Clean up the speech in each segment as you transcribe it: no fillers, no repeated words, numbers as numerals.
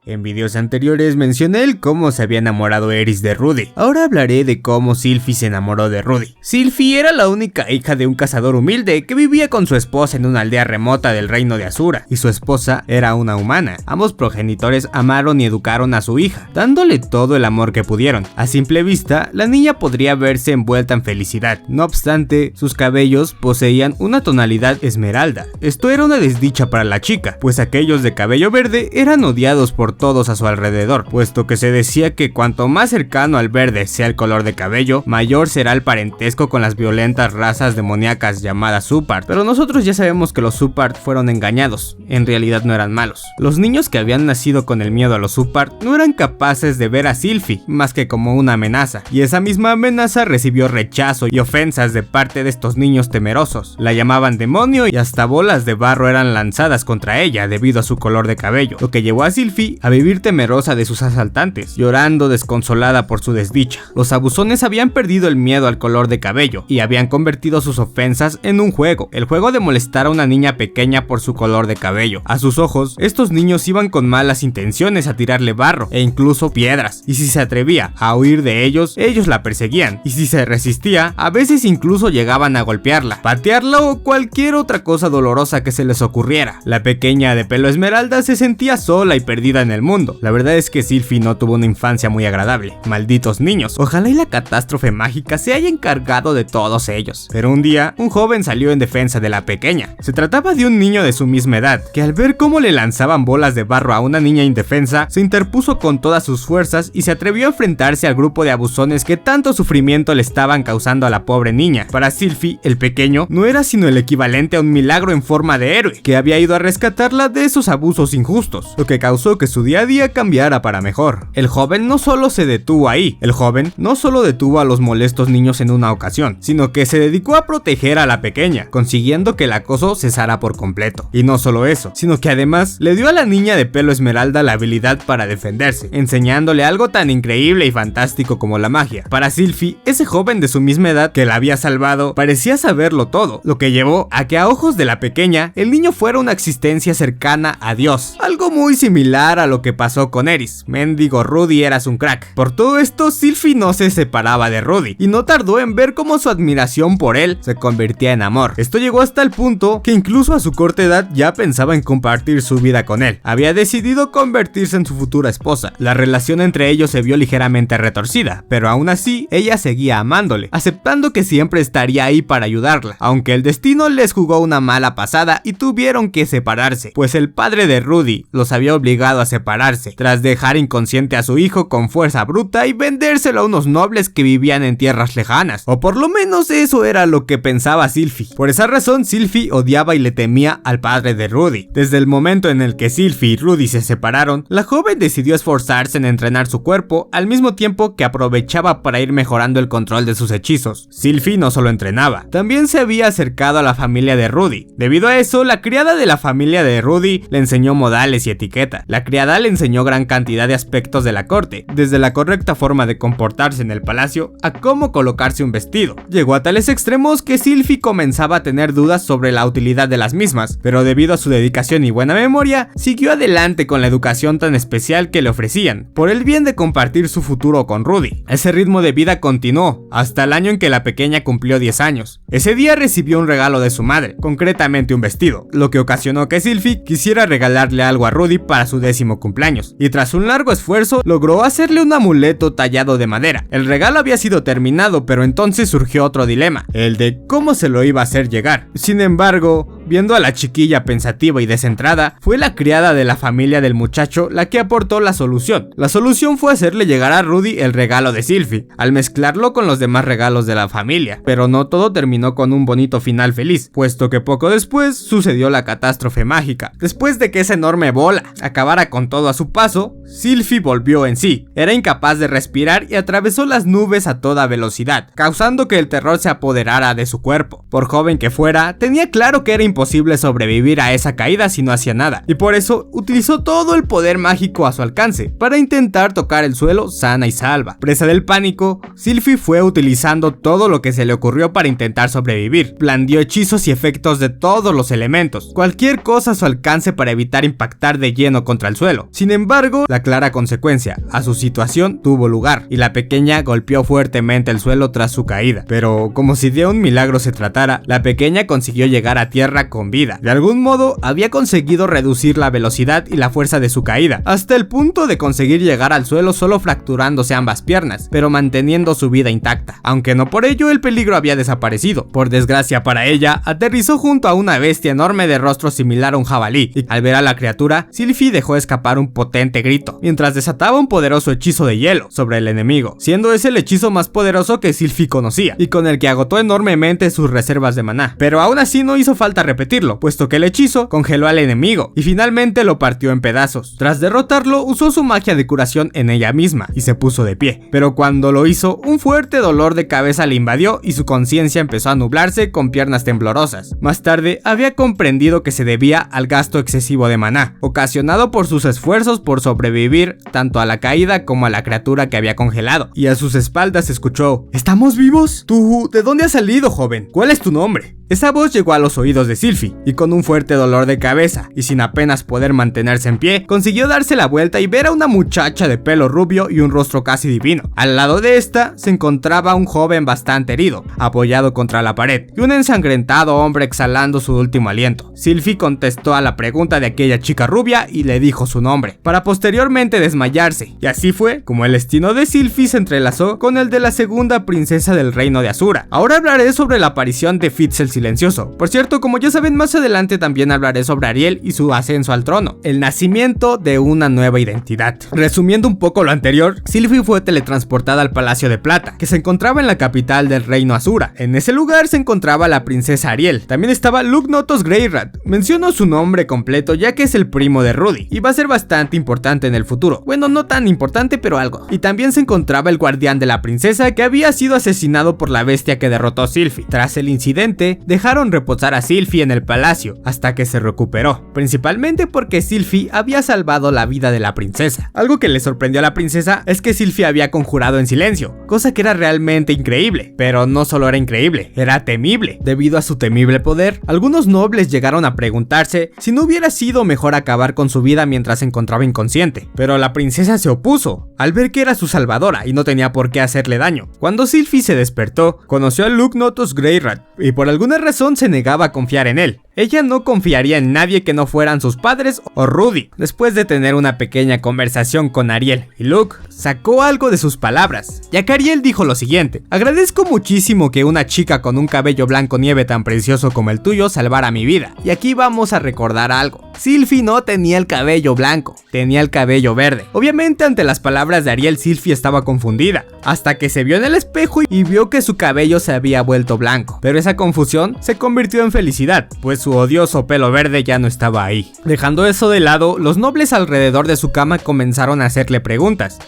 En videos anteriores mencioné el cómo se había enamorado Eris de Rudy. Ahora hablaré de cómo Sylphie se enamoró de Rudy. Sylphie era la única hija de un cazador humilde que vivía con su esposa en una aldea remota del reino de Asura, y su esposa era una humana. Ambos progenitores amaron y educaron a su hija, dándole todo el amor que pudieron. A simple vista, la niña podría verse envuelta en felicidad. No obstante, sus cabellos poseían una tonalidad esmeralda. Esto era una desdicha para la chica, pues aquellos de cabello verde eran odiados por todos a su alrededor, puesto que se decía que cuanto más cercano al verde sea el color de cabello, mayor será el parentesco con las violentas razas demoníacas llamadas Supart. Pero nosotros ya sabemos que los Supart fueron engañados, en realidad no eran malos. Los niños que habían nacido con el miedo a los Supart no eran capaces de ver a Sylphie más que como una amenaza, y esa misma amenaza recibió rechazo y ofensas de parte de estos niños temerosos. La llamaban demonio y hasta bolas de barro eran lanzadas contra ella debido a su color de cabello, lo que llevó a Sylphie a vivir temerosa de sus asaltantes, llorando desconsolada por su desdicha. Los abusones habían perdido el miedo al color de cabello y habían convertido sus ofensas en un juego, el juego de molestar a una niña pequeña por su color de cabello. A sus ojos, estos niños iban con malas intenciones a tirarle barro e incluso piedras, y si se atrevía a huir de ellos la perseguían, y si se resistía, a veces incluso llegaban a golpearla, patearla o cualquier otra cosa dolorosa que se les ocurriera. La pequeña de pelo esmeralda se sentía sola y perdida en el mundo. La verdad es que Sylphie no tuvo una infancia muy agradable. Malditos niños, ojalá y la catástrofe mágica se haya encargado de todos ellos. Pero un día, un joven salió en defensa de la pequeña. Se trataba de un niño de su misma edad, que al ver cómo le lanzaban bolas de barro a una niña indefensa, se interpuso con todas sus fuerzas y se atrevió a enfrentarse al grupo de abusones que tanto sufrimiento le estaban causando a la pobre niña. Para Sylphie, el pequeño no era sino el equivalente a un milagro en forma de héroe, que había ido a rescatarla de esos abusos injustos, lo que causó que su día a día cambiara para mejor. El joven no solo se detuvo ahí, el joven no solo detuvo a los molestos niños en una ocasión, sino que se dedicó a proteger a la pequeña, consiguiendo que el acoso cesara por completo. Y no solo eso, sino que además le dio a la niña de pelo esmeralda la habilidad para defenderse, enseñándole algo tan increíble y fantástico como la magia. Para Sylphie, ese joven de su misma edad que la había salvado parecía saberlo todo, lo que llevó a que a ojos de la pequeña, el niño fuera una existencia cercana a Dios, algo muy similar a lo que pasó con Eris. Mendigo Rudy eras un crack. Por todo esto, Sylphie no se separaba de Rudy, y no tardó en ver cómo su admiración por él se convertía en amor. Esto llegó hasta el punto que incluso a su corta edad ya pensaba en compartir su vida con él. Había decidido convertirse en su futura esposa. La relación entre ellos se vio ligeramente retorcida, pero aún así, ella seguía amándole, aceptando que siempre estaría ahí para ayudarla, aunque el destino les jugó una mala pasada y tuvieron que separarse, pues el padre de Rudy los había obligado a separarse, tras dejar inconsciente a su hijo con fuerza bruta y vendérselo a unos nobles que vivían en tierras lejanas, o por lo menos eso era lo que pensaba Sylphie. Por esa razón, Sylphie odiaba y le temía al padre de Rudy. Desde el momento en el que Sylphie y Rudy se separaron, la joven decidió esforzarse en entrenar su cuerpo, al mismo tiempo que aprovechaba para ir mejorando el control de sus hechizos. Sylphie no solo entrenaba, también se había acercado a la familia de Rudy. Debido a eso, la criada de la familia de Rudy le enseñó modales y etiqueta. La criada le enseñó gran cantidad de aspectos de la corte, desde la correcta forma de comportarse en el palacio a cómo colocarse un vestido. Llegó a tales extremos que Sylphie comenzaba a tener dudas sobre la utilidad de las mismas, pero debido a su dedicación y buena memoria, siguió adelante con la educación tan especial que le ofrecían, por el bien de compartir su futuro con Rudy. Ese ritmo de vida continuó hasta el año en que la pequeña cumplió 10 años. Ese día recibió un regalo de su madre, concretamente un vestido, lo que ocasionó que Sylphie quisiera regalarle algo a Rudy para su 10º cumpleaños, y tras un largo esfuerzo logró hacerle un amuleto tallado de madera. El regalo había sido terminado, pero entonces surgió otro dilema, el de cómo se lo iba a hacer llegar. Sin embargo, viendo a la chiquilla pensativa y descentrada, fue la criada de la familia del muchacho la que aportó la solución. La solución fue hacerle llegar a Rudy el regalo de Sylphie, al mezclarlo con los demás regalos de la familia. Pero no todo terminó con un bonito final feliz, puesto que poco después sucedió la catástrofe mágica. Después de que esa enorme bola acabara con todo a su paso, Sylphie volvió en sí. Era incapaz de respirar y atravesó las nubes a toda velocidad, causando que el terror se apoderara de su cuerpo. Por joven que fuera, tenía claro que era imposible sobrevivir a esa caída si no hacía nada, y por eso utilizó todo el poder mágico a su alcance para intentar tocar el suelo sana y salva. Presa del pánico, Sylphie fue utilizando todo lo que se le ocurrió para intentar sobrevivir. Blandió hechizos y efectos de todos los elementos, cualquier cosa a su alcance para evitar impactar de lleno contra el suelo. Sin embargo, La clara consecuencia a su situación tuvo lugar, y la pequeña golpeó fuertemente el suelo tras su caída, pero como si de un milagro se tratara, la pequeña consiguió llegar a tierra con vida. De algún modo había conseguido reducir la velocidad y la fuerza de su caída, hasta el punto de conseguir llegar al suelo solo fracturándose ambas piernas, pero manteniendo su vida intacta, aunque no por ello el peligro había desaparecido. Por desgracia para ella, aterrizó junto a una bestia enorme de rostro similar a un jabalí, y al ver a la criatura, Sylphie dejó escapar un potente grito, mientras desataba un poderoso hechizo de hielo sobre el enemigo, siendo ese el hechizo más poderoso que Sylphie conocía, y con el que agotó enormemente sus reservas de maná. Pero aún así no hizo falta repetirlo, puesto que el hechizo congeló al enemigo, y finalmente lo partió en pedazos. Tras derrotarlo, usó su magia de curación en ella misma, y se puso de pie. Pero cuando lo hizo, un fuerte dolor de cabeza le invadió, y su conciencia empezó a nublarse con piernas temblorosas. Más tarde, había comprendido que se debía al gasto excesivo de maná, ocasionado por sus esfuerzos por sobrevivir tanto a la caída como a la criatura que había congelado, y a sus espaldas escuchó: ¿Estamos vivos? ¿Tú de dónde has salido, joven? ¿Cuál es tu nombre? Esa voz llegó a los oídos de Sylphie, y con un fuerte dolor de cabeza, y sin apenas poder mantenerse en pie, consiguió darse la vuelta y ver a una muchacha de pelo rubio y un rostro casi divino. Al lado de esta se encontraba un joven bastante herido, apoyado contra la pared, y un ensangrentado hombre exhalando su último aliento. Sylphie contestó a la pregunta de aquella chica rubia y le dijo su nombre, para posteriormente desmayarse, y así fue como el destino de Sylphie se entrelazó con el de la segunda princesa del reino de Asura. Ahora hablaré sobre la aparición de Fitz el Silencioso. Por cierto, como ya saben, más adelante también hablaré sobre Ariel y su ascenso al trono, el nacimiento de una nueva identidad. Resumiendo un poco lo anterior, Sylphie fue teletransportada al Palacio de Plata, que se encontraba en la capital del reino Asura. En ese lugar se encontraba la princesa Ariel. También estaba Lugnotos Greyrat. Menciono su nombre completo ya que es el primo de Rudy, y va a ser bastante importante en el futuro. Bueno, no tan importante, pero algo. Y también se encontraba el guardián de la princesa, que había sido asesinado por la bestia que derrotó a Sylphie. Tras el incidente, dejaron reposar a Sylphie en el palacio hasta que se recuperó, principalmente porque Sylphie había salvado la vida de la princesa. Algo que le sorprendió a la princesa es que Sylphie había conjurado en silencio, cosa que era realmente increíble, pero no solo era increíble, era temible. Debido a su temible poder, algunos nobles llegaron a preguntarse si no hubiera sido mejor acabar con su vida mientras se encontraba inconsciente, pero la princesa se opuso, al ver que era su salvadora y no tenía por qué hacerle daño. Cuando Sylphie se despertó, conoció a Lugnotos Greyrat, y por alguna razón se negaba a confiar en él. Ella no confiaría en nadie que no fueran sus padres o Rudy. Después de tener una pequeña conversación con Ariel y Luke, sacó algo de sus palabras, ya que Ariel dijo lo siguiente: agradezco muchísimo que una chica con un cabello blanco nieve tan precioso como el tuyo salvara mi vida. Y aquí vamos a recordar algo. Sylphie no tenía el cabello blanco, tenía el cabello verde. Obviamente ante las palabras de Ariel, Sylphie estaba confundida, hasta que se vio en el espejo y vio que su cabello se había vuelto blanco. Pero esa confusión se convirtió en felicidad, pues su odioso pelo verde ya no estaba ahí. Dejando eso de lado, los nobles alrededor de su cama comenzaron a hacerle preguntas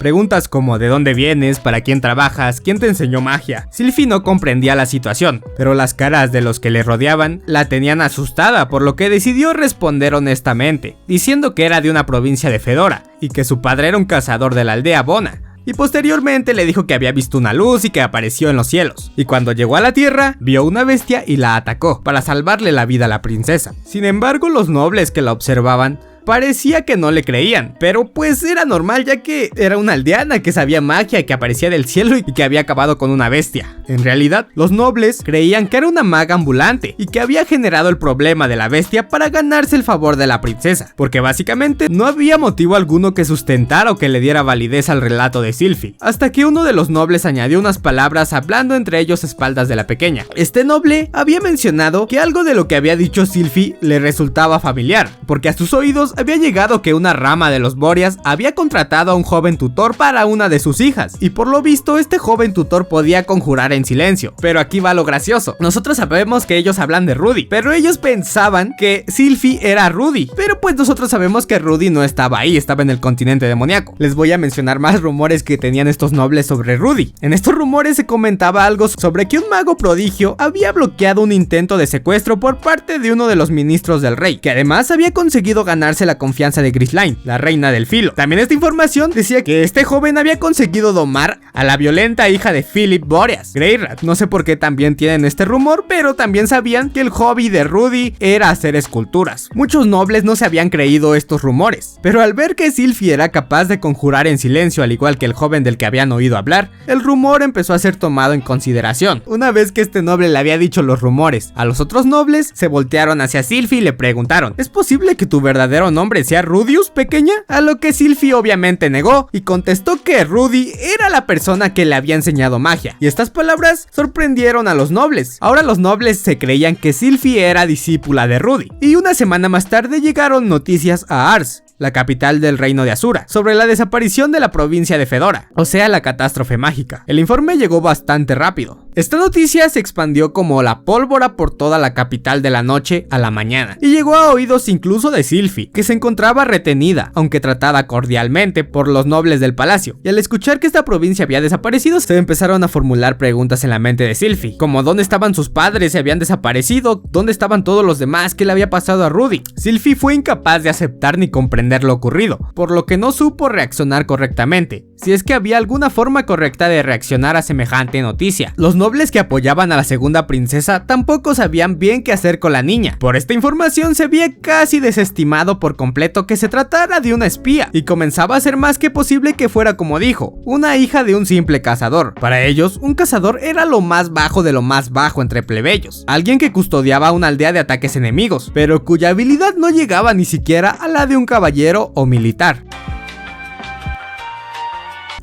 como ¿de dónde vienes? ¿Para quién trabajas? ¿Quién te enseñó magia? Sylphie no comprendía la situación, pero las caras de los que le rodeaban la tenían asustada, por lo que decidió responder honestamente, diciendo que era de una provincia de Fedora y que su padre era un cazador de la aldea Bona. Y posteriormente le dijo que había visto una luz y que apareció en los cielos, y cuando llegó a la tierra, vio una bestia y la atacó, para salvarle la vida a la princesa. Sin embargo, los nobles que la observaban parecía que no le creían, pero pues era normal, ya que era una aldeana que sabía magia, que aparecía del cielo y que había acabado con una bestia. En realidad, los nobles creían que era una maga ambulante y que había generado el problema de la bestia para ganarse el favor de la princesa, porque básicamente no había motivo alguno que sustentara o que le diera validez al relato de Sylphie, hasta que uno de los nobles añadió unas palabras hablando entre ellos a espaldas de la pequeña. Este noble había mencionado que algo de lo que había dicho Sylphie le resultaba familiar, porque a sus oídos había llegado que una rama de los Boreas había contratado a un joven tutor para una de sus hijas, y por lo visto este joven tutor podía conjurar en silencio. Pero aquí va lo gracioso: nosotros sabemos que ellos hablan de Rudy, pero ellos pensaban que Sylphie era Rudy, pero pues nosotros sabemos que Rudy no estaba ahí, estaba en el continente demoníaco. Les voy a mencionar más rumores que tenían estos nobles sobre Rudy. En estos rumores se comentaba algo sobre que un mago prodigio había bloqueado un intento de secuestro por parte de uno de los ministros del rey, que además había conseguido ganarse ganarse la confianza de Grisline, la reina del filo. También esta información decía que este joven había conseguido domar a la violenta hija de Philip Boreas, Greyrat. No sé por qué también tienen este rumor, pero también sabían que el hobby de Rudy era hacer esculturas. Muchos nobles no se habían creído estos rumores, pero al ver que Sylphie era capaz de conjurar en silencio al igual que el joven del que habían oído hablar, el rumor empezó a ser tomado en consideración. Una vez que este noble le había dicho los rumores a los otros nobles, se voltearon hacia Sylphie y le preguntaron: ¿es posible que tu verdadero nombre sea Rudius, pequeña? A lo que Sylphie obviamente negó y contestó que Rudy era la persona que le había enseñado magia, y estas palabras sorprendieron a los nobles. Ahora los nobles se creían que Sylphie era discípula de Rudy, y una semana más tarde llegaron noticias a Ars, la capital del reino de Asura, sobre la desaparición de la provincia de Fedora, o sea, la catástrofe mágica. El informe llegó bastante rápido. Esta noticia se expandió como la pólvora por toda la capital de la noche a la mañana, y llegó a oídos incluso de Sylphie, que se encontraba retenida, aunque tratada cordialmente por los nobles del palacio, y al escuchar que esta provincia había desaparecido, se empezaron a formular preguntas en la mente de Sylphie, como ¿dónde estaban sus padres? ¿Se habían desaparecido? ¿Dónde estaban todos los demás? ¿Qué le había pasado a Rudy? Sylphie fue incapaz de aceptar ni comprender lo ocurrido, por lo que no supo reaccionar correctamente, si es que había alguna forma correcta de reaccionar a semejante noticia. Los nobles que apoyaban a la segunda princesa tampoco sabían bien qué hacer con la niña. Por esta información se había casi desestimado por completo que se tratara de una espía, y comenzaba a ser más que posible que fuera como dijo, una hija de un simple cazador. Para ellos, un cazador era lo más bajo de lo más bajo entre plebeyos, alguien que custodiaba una aldea de ataques enemigos, pero cuya habilidad no llegaba ni siquiera a la de un caballero o militar.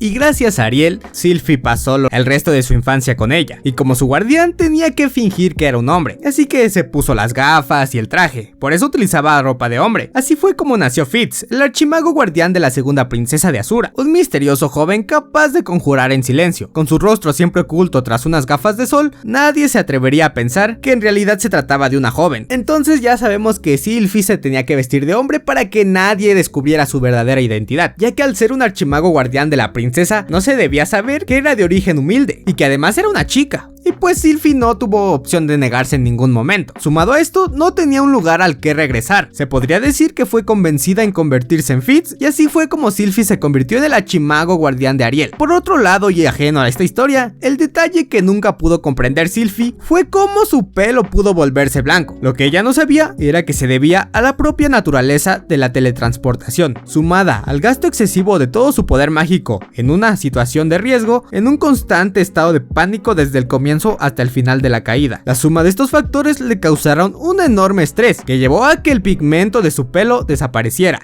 Y gracias a Ariel, Sylphie pasó el resto de su infancia con ella, y como su guardián tenía que fingir que era un hombre, así que se puso las gafas y el traje, por eso utilizaba ropa de hombre. Así fue como nació Fitz, el archimago guardián de la segunda princesa de Asura, un misterioso joven capaz de conjurar en silencio. Con su rostro siempre oculto tras unas gafas de sol, nadie se atrevería a pensar que en realidad se trataba de una joven. Entonces ya sabemos que Sylphie se tenía que vestir de hombre para que nadie descubriera su verdadera identidad, ya que al ser un archimago guardián de la princesa no se debía saber que era de origen humilde y que además era una chica. Y pues Sylphie no tuvo opción de negarse en ningún momento. Sumado a esto, no tenía un lugar al que regresar. Se podría decir que fue convencida en convertirse en Fitz, y así fue como Sylphie se convirtió en el archimago guardián de Ariel. Por otro lado, y ajeno a esta historia, el detalle que nunca pudo comprender Sylphie fue cómo su pelo pudo volverse blanco. Lo que ella no sabía era que se debía a la propia naturaleza de la teletransportación, sumada al gasto excesivo de todo su poder mágico en una situación de riesgo, en un constante estado de pánico desde el comienzo hasta el final de la caída. La suma de estos factores le causaron un enorme estrés que llevó a que el pigmento de su pelo desapareciera.